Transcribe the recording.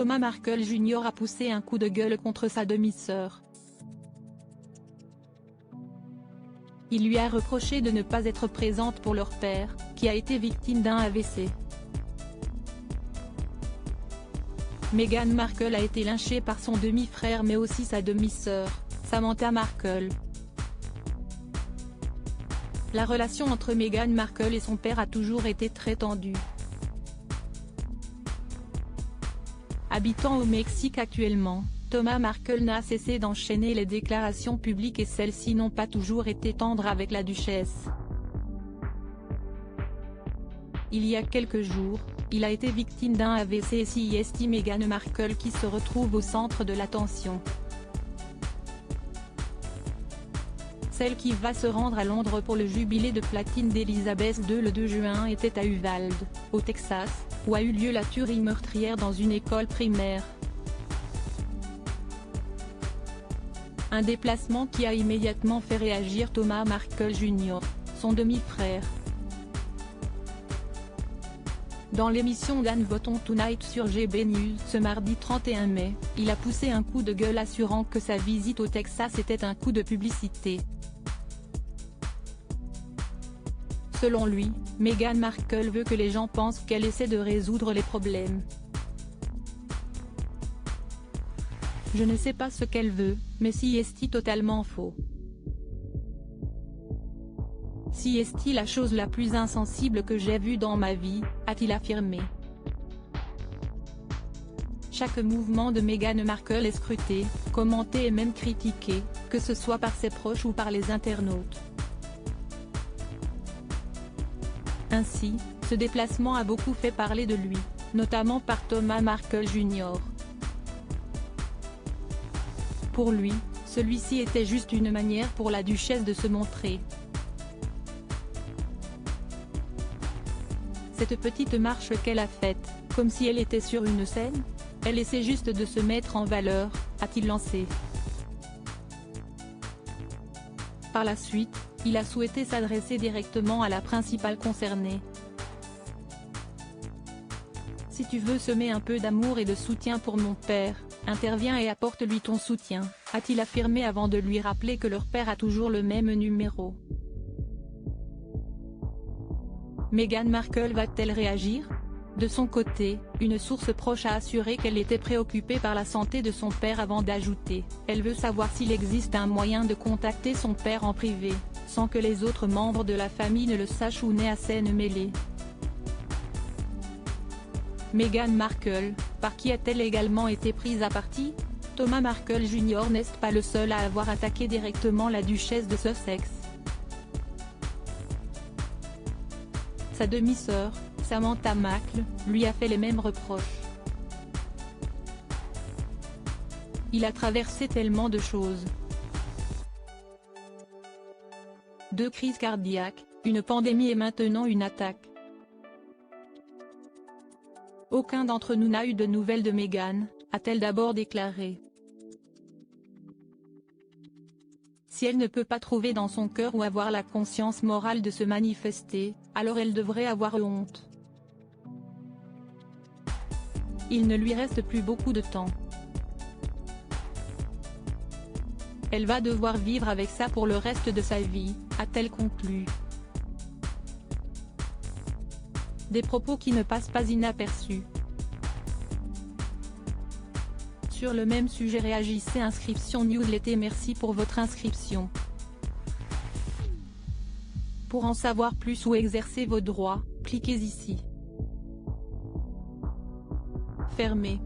Thomas Markle Jr. a poussé un coup de gueule contre sa demi-sœur. Il lui a reproché de ne pas être présente pour leur père, qui a été victime d'un AVC. Meghan Markle a été lynchée par son demi-frère mais aussi sa demi-sœur, Samantha Markle. La relation entre Meghan Markle et son père a toujours été très tendue. Habitant au Mexique actuellement, Thomas Markle n'a cessé d'enchaîner les déclarations publiques et celles-ci n'ont pas toujours été tendres avec la duchesse. Il y a quelques jours, il a été victime d'un AVC et c'est Meghan Markle qui se retrouve au centre de l'attention. Celle qui va se rendre à Londres pour le jubilé de platine d'Elizabeth II le 2 juin était à Uvalde, au Texas, où a eu lieu la tuerie meurtrière dans une école primaire. Un déplacement qui a immédiatement fait réagir Thomas Markle Jr., son demi-frère. Dans l'émission Dan Voton Tonight sur GB News ce mardi 31 mai, il a poussé un coup de gueule assurant que sa visite au Texas était un coup de publicité. Selon lui, Meghan Markle veut que les gens pensent qu'elle essaie de résoudre les problèmes. Je ne sais pas ce qu'elle veut, mais si est totalement faux. Si est la chose la plus insensible que j'ai vue dans ma vie, a-t-il affirmé. Chaque mouvement de Meghan Markle est scruté, commenté et même critiqué, que ce soit par ses proches ou par les internautes. Ainsi, ce déplacement a beaucoup fait parler de lui, notamment par Thomas Markle Jr. Pour lui, celui-ci était juste une manière pour la duchesse de se montrer. Cette petite marche qu'elle a faite, comme si elle était sur une scène, elle essaie juste de se mettre en valeur, a-t-il lancé. Par la suite, il a souhaité s'adresser directement à la principale concernée. Si tu veux semer un peu d'amour et de soutien pour mon père, interviens et apporte-lui ton soutien, a-t-il affirmé avant de lui rappeler que leur père a toujours le même numéro. Meghan Markle va-t-elle réagir? De son côté, une source proche a assuré qu'elle était préoccupée par la santé de son père avant d'ajouter « Elle veut savoir s'il existe un moyen de contacter son père en privé, sans que les autres membres de la famille ne le sachent ou n'aient à scène mêlée ». Meghan Markle, par qui a-t-elle également été prise à partie? Thomas Markle Jr. n'est pas le seul à avoir attaqué directement la duchesse de Sussex. Sa demi-sœur, Samantha Markle, lui a fait les mêmes reproches. Il a traversé tellement de choses. 2 crises cardiaques, une pandémie et maintenant une attaque. Aucun d'entre nous n'a eu de nouvelles de Meghan, a-t-elle d'abord déclaré. Si elle ne peut pas trouver dans son cœur ou avoir la conscience morale de se manifester, alors elle devrait avoir honte. Il ne lui reste plus beaucoup de temps. Elle va devoir vivre avec ça pour le reste de sa vie, a-t-elle conclu. Des propos qui ne passent pas inaperçus. Sur le même sujet réagissez Inscription Newsletter. Merci pour votre inscription. Pour en savoir plus ou exercer vos droits, cliquez ici. Fermé.